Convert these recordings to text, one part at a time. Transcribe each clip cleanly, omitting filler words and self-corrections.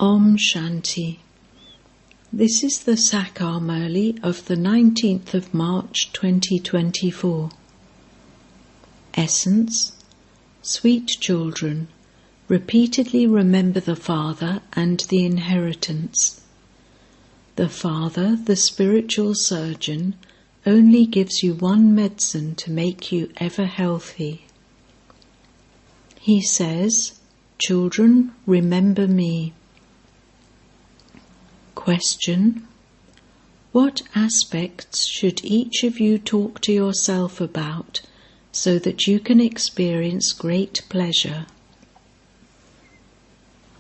Om Shanti. This is the Sakar Murli of the 19th of March 2024. Essence: Sweet children, repeatedly remember the Father and the inheritance. The Father, the spiritual surgeon, only gives you one medicine to make you ever healthy. He says, "Children, remember me." Question: what aspects should each of you talk to yourself about so that you can experience great pleasure?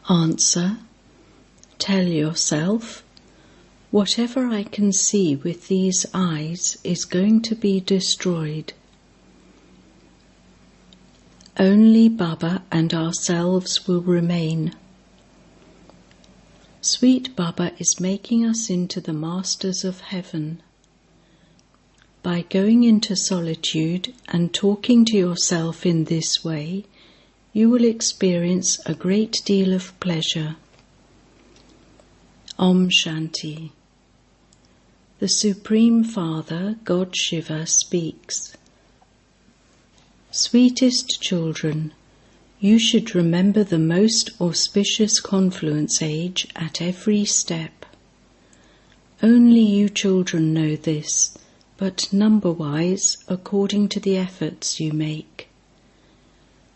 Answer: tell yourself, whatever I can see with these eyes is going to be destroyed. Only Baba and ourselves will remain. Sweet Baba is making us into the masters of heaven. By going into solitude and talking to yourself in this way, you will experience a great deal of pleasure. Om Shanti. The Supreme Father, God Shiva, speaks. Sweetest children, you should remember the most auspicious confluence age at every step. Only you children know this, but number-wise, according to the efforts you make.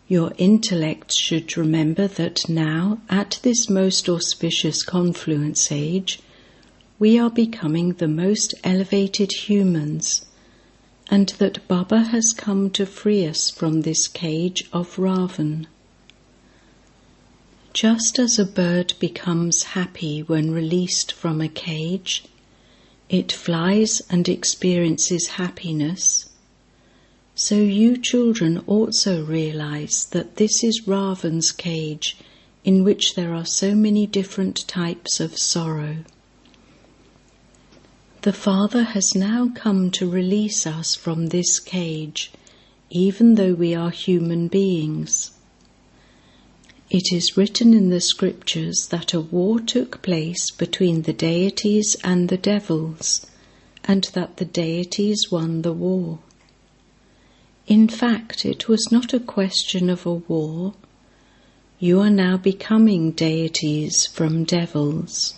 Your intellect should remember that now, at this most auspicious confluence age, we are becoming the most elevated humans, and that Baba has come to free us from this cage of Ravan. Just as a bird becomes happy when released from a cage, it flies and experiences happiness, so you children also realize that this is Ravan's cage in which there are so many different types of sorrow. The Father has now come to release us from this cage, even though we are human beings. It is written in the scriptures that a war took place between the deities and the devils, and that the deities won the war. In fact, it was not a question of a war. You are now becoming deities from devils.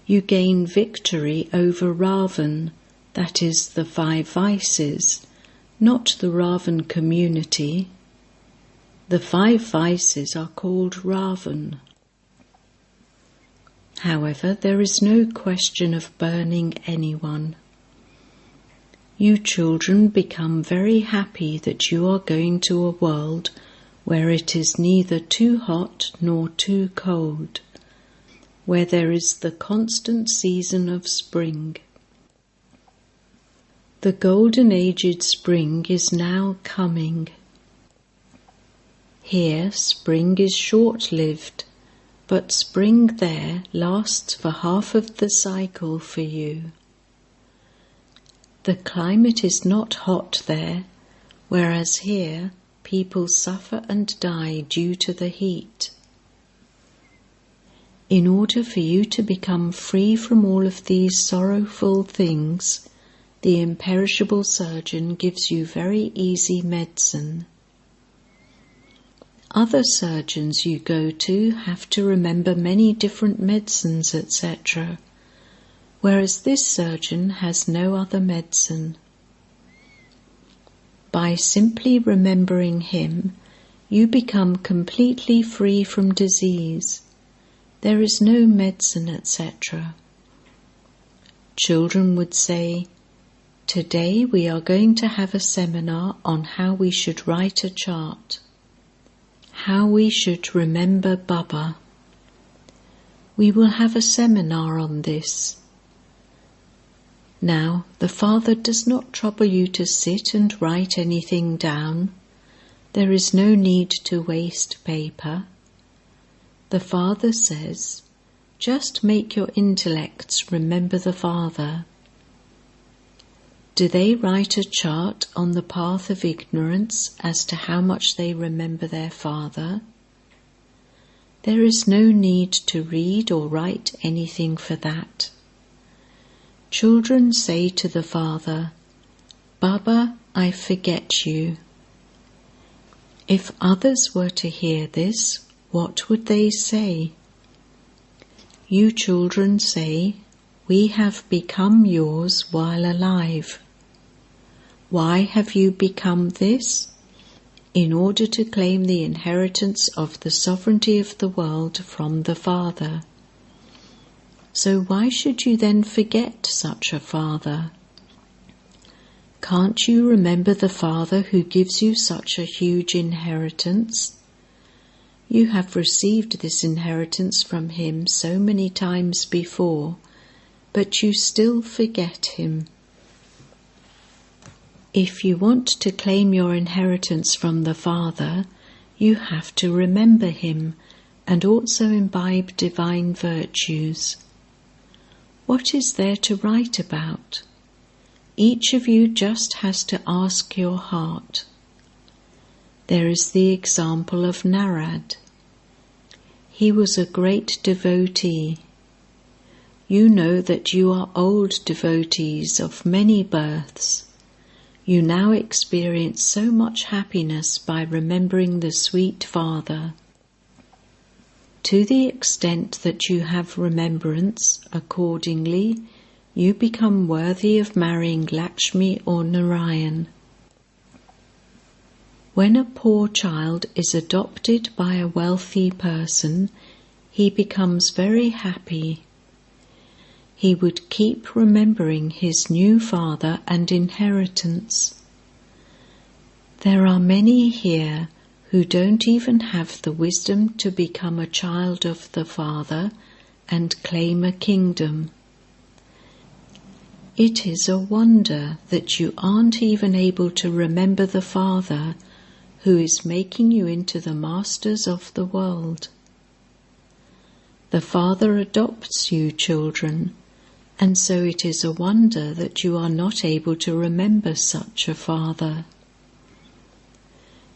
You gain victory over Ravan, that is the 5 vices, not the Ravan community. The 5 vices are called Ravan. However, there is no question of burning anyone. You children become very happy that you are going to a world where it is neither too hot nor too cold, where there is the constant season of spring. The golden-aged spring is now coming. Here spring is short-lived, but spring there lasts for half of the cycle for you. The climate is not hot there, whereas here people suffer and die due to the heat. In order for you to become free from all of these sorrowful things, the imperishable surgeon gives you very easy medicine. Other surgeons you go to have to remember many different medicines, etc., whereas this surgeon has no other medicine. By simply remembering him, you become completely free from disease. There is no medicine, etc. Children would say, "Today we are going to have a seminar on how we should write a chart, how we should remember Baba. We will have a seminar on this." Now, the Father does not trouble you to sit and write anything down. There is no need to waste paper. The Father says, just make your intellects remember the Father. Do they write a chart on the path of ignorance as to how much they remember their Father? There is no need to read or write anything for that. Children say to the Father, "Baba, I forget you." If others were to hear this, what would they say? You children say, "We have become yours while alive." Why have you become this? In order to claim the inheritance of the sovereignty of the world from the Father. So why should you then forget such a Father? Can't you remember the Father who gives you such a huge inheritance? You have received this inheritance from Him so many times before, but you still forget Him. If you want to claim your inheritance from the Father, you have to remember Him and also imbibe divine virtues. What is there to write about? Each of you just has to ask your heart. There is the example of Narad. He was a great devotee. You know that you are old devotees of many births. You now experience so much happiness by remembering the sweet Father. To the extent that you have remembrance, accordingly, you become worthy of marrying Lakshmi or Narayan. When a poor child is adopted by a wealthy person, he becomes very happy. He would keep remembering his new father and inheritance. There are many here who don't even have the wisdom to become a child of the Father and claim a kingdom. It is a wonder that you aren't even able to remember the Father who is making you into the masters of the world. The Father adopts you, children, and so it is a wonder that you are not able to remember such a Father.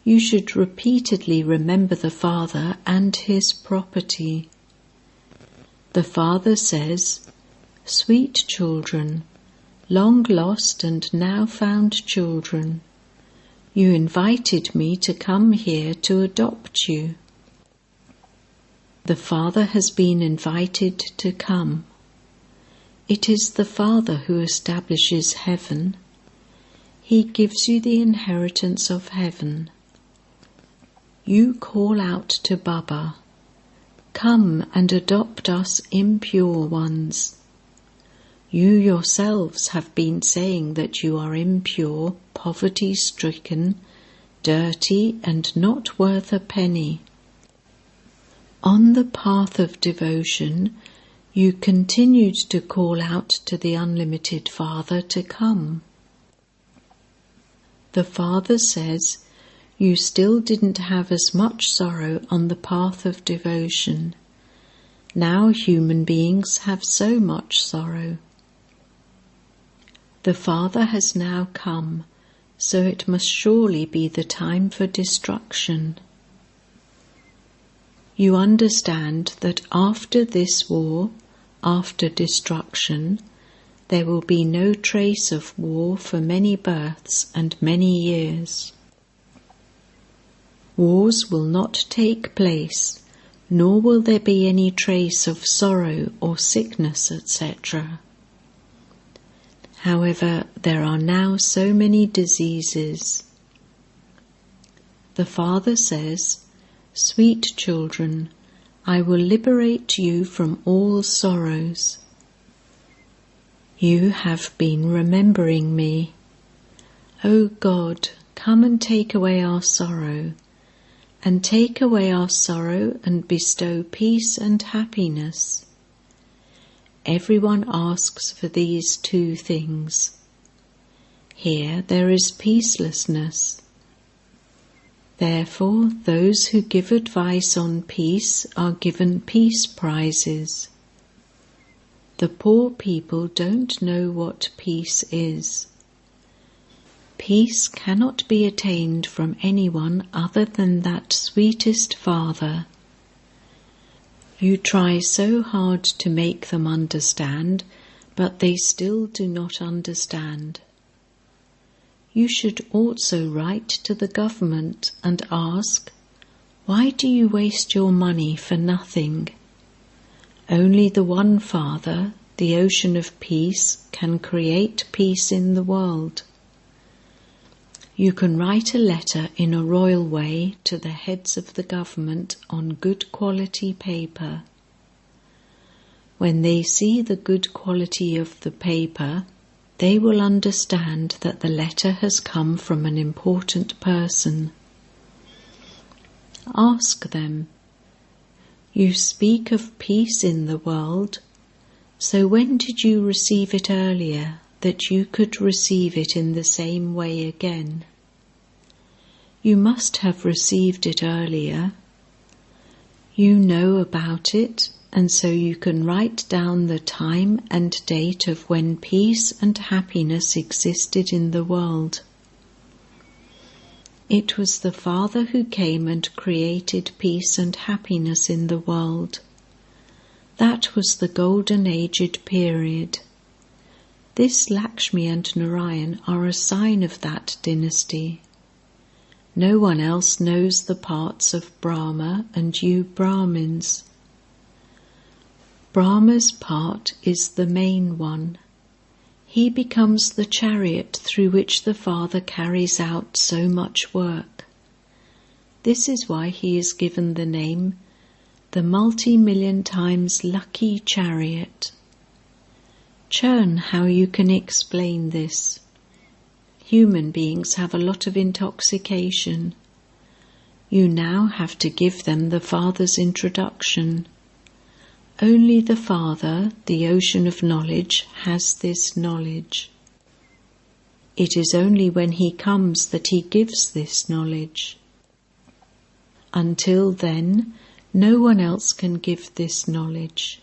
You should repeatedly remember the Father and His property. The Father says, "Sweet children, long lost and now found children, you invited me to come here to adopt you." The Father has been invited to come. It is the Father who establishes heaven. He gives you the inheritance of heaven. You call out to Baba, "Come and adopt us impure ones." You yourselves have been saying that you are impure, poverty-stricken, dirty, and not worth a penny. On the path of devotion, you continued to call out to the unlimited Father to come. The Father says, you still didn't have as much sorrow on the path of devotion. Now human beings have so much sorrow. The Father has now come, so it must surely be the time for destruction. You understand that after this war, after destruction, there will be no trace of war for many births and many years. Wars will not take place, nor will there be any trace of sorrow or sickness, etc. However, there are now so many diseases. The Father says, "Sweet children, I will liberate you from all sorrows." You have been remembering me. O God, come and take away our sorrow, and take away our sorrow and bestow peace and happiness. Everyone asks for these two things. Here there is peacelessness. Therefore, those who give advice on peace are given peace prizes. The poor people don't know what peace is. Peace cannot be attained from anyone other than that sweetest Father. You try so hard to make them understand, but they still do not understand. You should also write to the government and ask, why do you waste your money for nothing? Only the one Father, the ocean of peace, can create peace in the world. You can write a letter in a royal way to the heads of the government on good quality paper. When they see the good quality of the paper, they will understand that the letter has come from an important person. Ask them, you speak of peace in the world, so when did you receive it earlier that you could receive it in the same way again? You must have received it earlier. You know about it, and so you can write down the time and date of when peace and happiness existed in the world. It was the Father who came and created peace and happiness in the world. That was the golden aged period. This Lakshmi and Narayan are a sign of that dynasty. No one else knows the parts of Brahma and you Brahmins. Brahma's part is the main one. He becomes the chariot through which the Father carries out so much work. This is why he is given the name, the multi-million times lucky chariot. Churn how you can explain this. Human beings have a lot of intoxication. You now have to give them the Father's introduction. Only the Father, the ocean of knowledge, has this knowledge. It is only when he comes that he gives this knowledge. Until then, no one else can give this knowledge.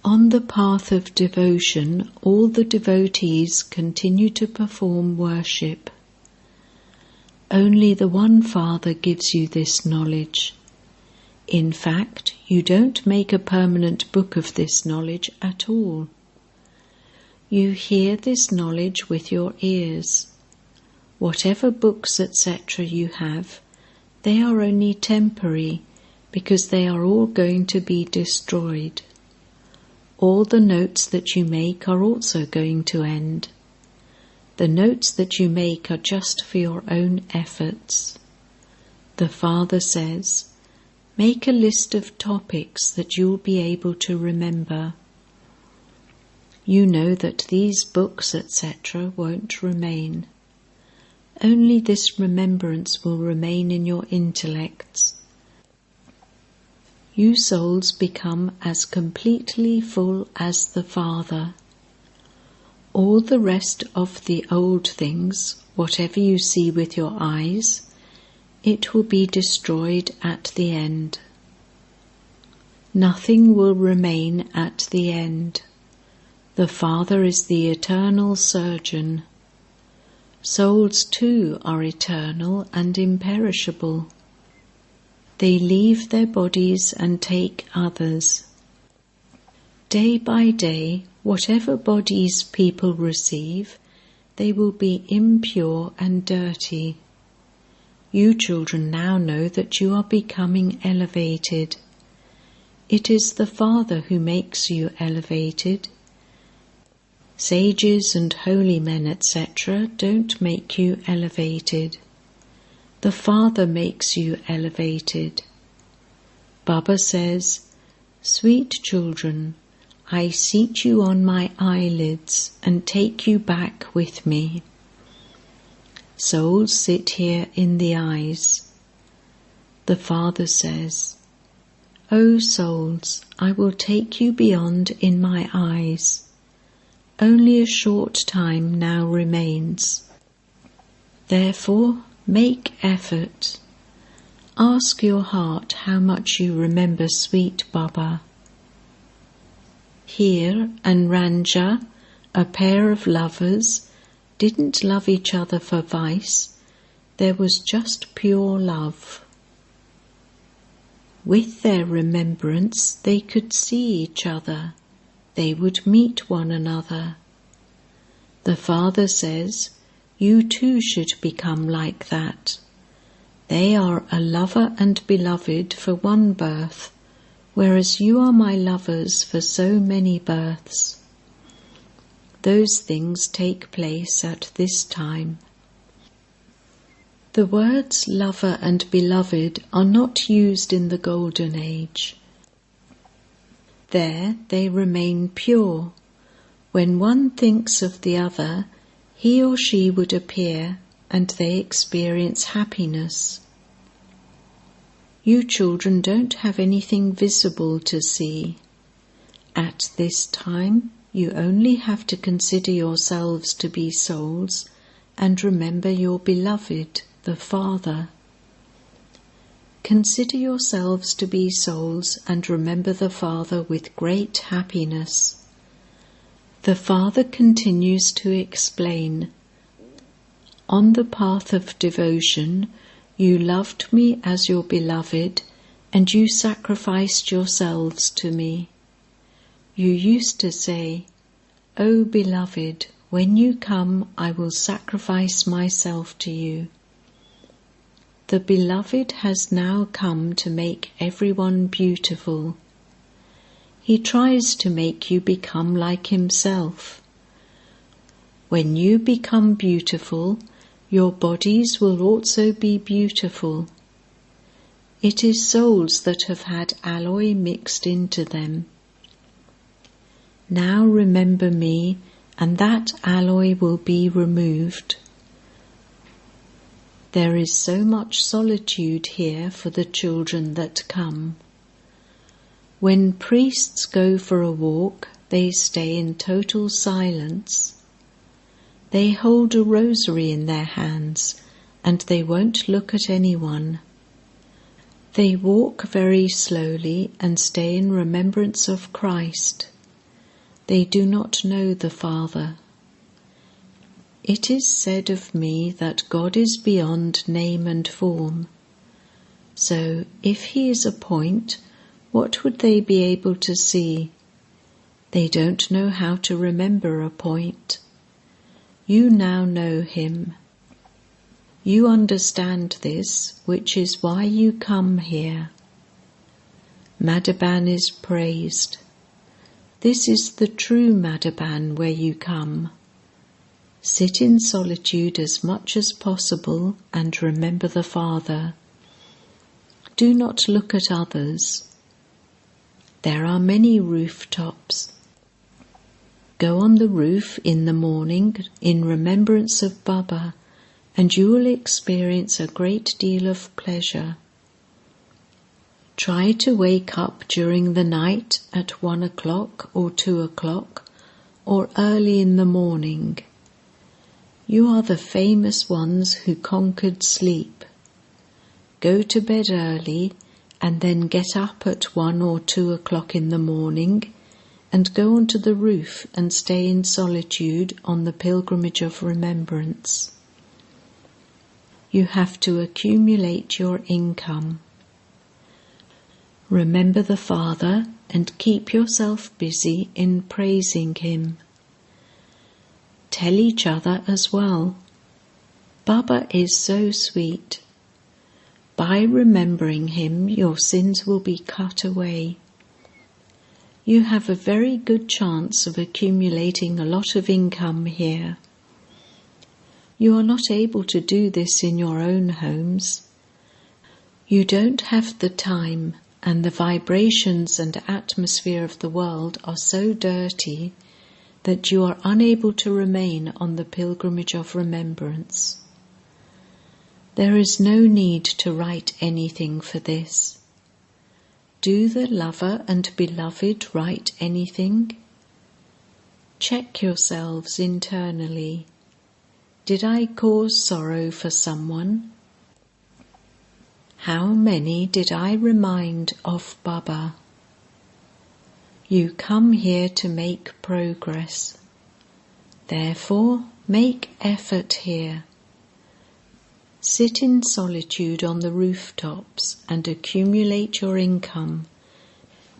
On the path of devotion, all the devotees continue to perform worship. Only the one Father gives you this knowledge. In fact, you don't make a permanent book of this knowledge at all. You hear this knowledge with your ears. Whatever books, etc. you have, they are only temporary, because they are all going to be destroyed. All the notes that you make are also going to end. The notes that you make are just for your own efforts. The Father says, make a list of topics that you'll be able to remember. You know that these books, etc., won't remain. Only this remembrance will remain in your intellects. You souls become as completely full as the Father. All the rest of the old things, whatever you see with your eyes, it will be destroyed at the end. Nothing will remain at the end. The Father is the eternal surgeon. Souls too are eternal and imperishable. They leave their bodies and take others. Day by day, whatever bodies people receive, they will be impure and dirty. You children now know that you are becoming elevated. It is the Father who makes you elevated. Sages and holy men, etc., don't make you elevated. The Father makes you elevated. Baba says, sweet children, I seat you on my eyelids and take you back with me. Souls sit here in the eyes. The Father says, O souls, I will take you beyond in my eyes. Only a short time now remains. Therefore, make effort. Ask your heart how much you remember sweet Baba. Heer and Ranja, a pair of lovers, didn't love each other for vice. There was just pure love. With their remembrance they could see each other. They would meet one another. The Father says, you too should become like that. They are a lover and beloved for one birth, whereas you are my lovers for so many births. Those things take place at this time. The words lover and beloved are not used in the Golden Age. There they remain pure. When one thinks of the other, he or she would appear and they experience happiness. You children don't have anything visible to see. At this time, you only have to consider yourselves to be souls and remember your beloved, the Father. Consider yourselves to be souls and remember the Father with great happiness. The Father continues to explain, on the path of devotion, you loved me as your beloved, and you sacrificed yourselves to me. You used to say, O beloved, when you come, I will sacrifice myself to you. The beloved has now come to make everyone beautiful. He tries to make you become like himself. When you become beautiful, your bodies will also be beautiful. It is souls that have had alloy mixed into them. Now remember me, and that alloy will be removed. There is so much solitude here for the children that come. When priests go for a walk, they stay in total silence. They hold a rosary in their hands, and they won't look at anyone. They walk very slowly and stay in remembrance of Christ. They do not know the Father. It is said of me that God is beyond name and form. So, if he is a point, what would they be able to see? They don't know how to remember a point. You now know him. You understand this, which is why you come here. Madhaban is praised. This is the true Madhaban where you come. Sit in solitude as much as possible and remember the Father. Do not look at others. There are many rooftops. Go on the roof in the morning in remembrance of Baba, and you will experience a great deal of pleasure. Try to wake up during the night at 1 o'clock or 2 o'clock, or early in the morning. You are the famous ones who conquered sleep. Go to bed early and then get up at 1 or 2 o'clock in the morning and go onto the roof and stay in solitude on the pilgrimage of remembrance. You have to accumulate your income. Remember the Father and keep yourself busy in praising him. Tell each other as well, Baba is so sweet. By remembering him, your sins will be cut away. You have a very good chance of accumulating a lot of income here. You are not able to do this in your own homes. You don't have the time, and the vibrations and atmosphere of the world are so dirty that you are unable to remain on the pilgrimage of remembrance. There is no need to write anything for this. Do the lover and beloved write anything? Check yourselves internally. Did I cause sorrow for someone? How many did I remind of Baba? You come here to make progress. Therefore, make effort here. Sit in solitude on the rooftops and accumulate your income,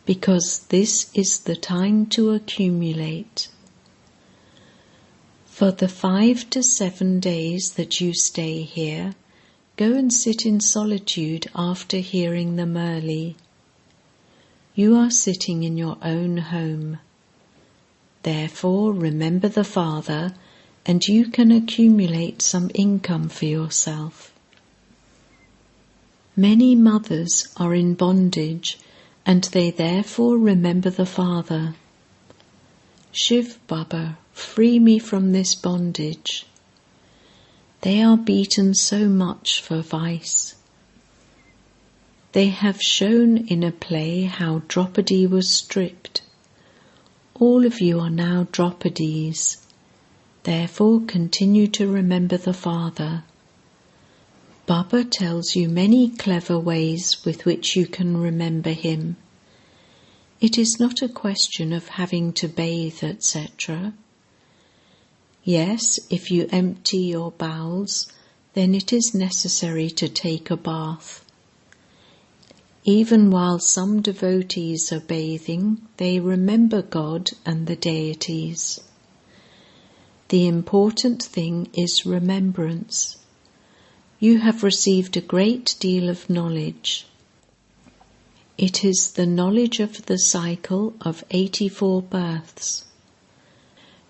because this is the time to accumulate. For the 5 to 7 days that you stay here, go and sit in solitude after hearing the Murli. You are sitting in your own home. Therefore, remember the Father, and you can accumulate some income for yourself. Many mothers are in bondage, and they therefore remember the Father. Shivbaba, free me from this bondage. They are beaten so much for vice. They have shown in a play how Draupadi was stripped. All of you are now Draupadis. Therefore continue to remember the Father. Baba tells you many clever ways with which you can remember him. It is not a question of having to bathe, etc. Yes, if you empty your bowels, then it is necessary to take a bath. Even while some devotees are bathing, they remember God and the deities. The important thing is remembrance. You have received a great deal of knowledge. It is the knowledge of the cycle of 84 births.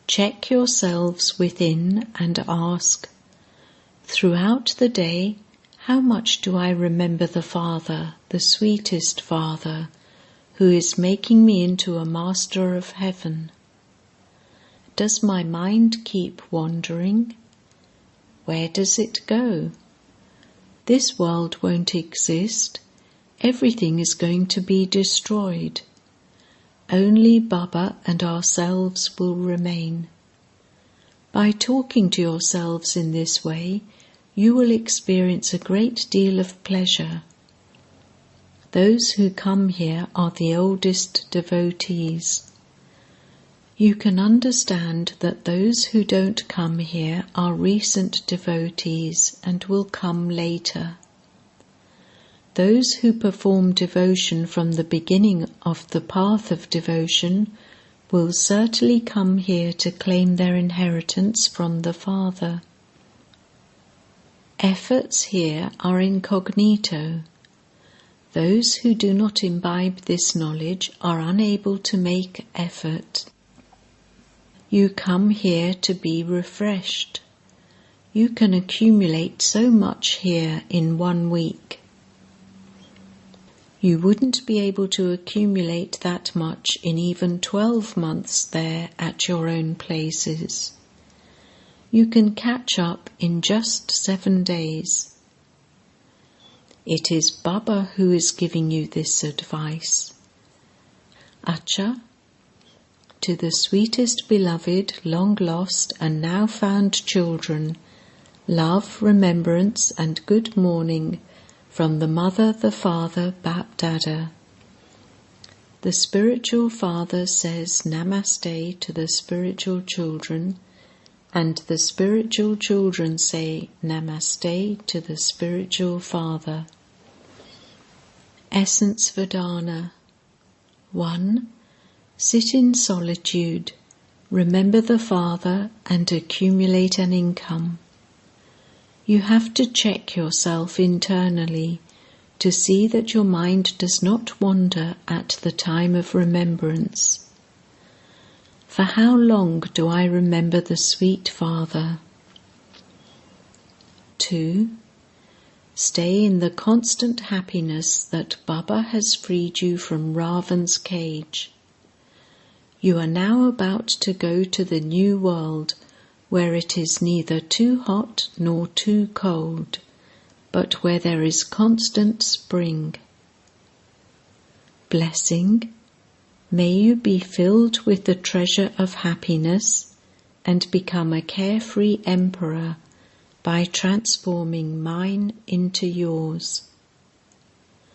Check yourselves within and ask, throughout the day, how much do I remember the Father, the sweetest Father, who is making me into a master of heaven? Does my mind keep wandering? Where does it go? This world won't exist. Everything is going to be destroyed. Only Baba and ourselves will remain. By talking to yourselves in this way, you will experience a great deal of pleasure. Those who come here are the oldest devotees. You can understand that those who don't come here are recent devotees and will come later. Those who perform devotion from the beginning of the path of devotion will certainly come here to claim their inheritance from the Father. Efforts here are incognito. Those who do not imbibe this knowledge are unable to make effort. You come here to be refreshed. You can accumulate so much here in 1 week. You wouldn't be able to accumulate that much in even 12 months there at your own places. You can catch up in just 7 days. It is Baba who is giving you this advice. Acha, to the sweetest beloved, long lost and now found children, love, remembrance and good morning from the Mother, the Father, BapDada. The spiritual father says Namaste to the spiritual children, and the spiritual children say Namaste to the spiritual father. Essence Vedana. 1. Sit in solitude, remember the Father and accumulate an income. You have to check yourself internally to see that your mind does not wander at the time of remembrance. For how long do I remember the sweet Father? 2. Stay in the constant happiness that Baba has freed you from Ravan's cage. You are now about to go to the new world, where it is neither too hot nor too cold, but where there is constant spring. Blessing. May you be filled with the treasure of happiness and become a carefree emperor by transforming mine into yours.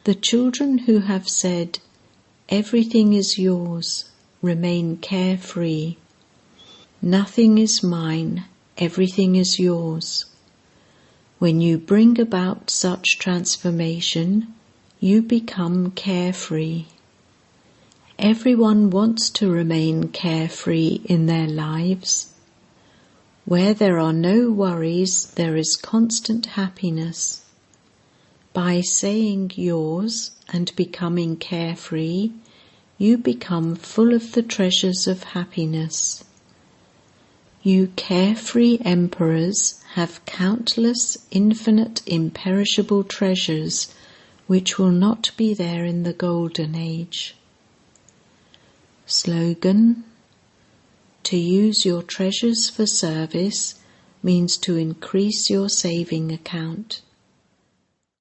The children who have said, "Everything is yours," remain carefree. Nothing is mine, everything is yours. When you bring about such transformation, you become carefree. Everyone wants to remain carefree in their lives. Where there are no worries, there is constant happiness. By saying yours and becoming carefree, you become full of the treasures of happiness. You carefree emperors have countless infinite imperishable treasures which will not be there in the golden age. Slogan: to use your treasures for service means to increase your saving account.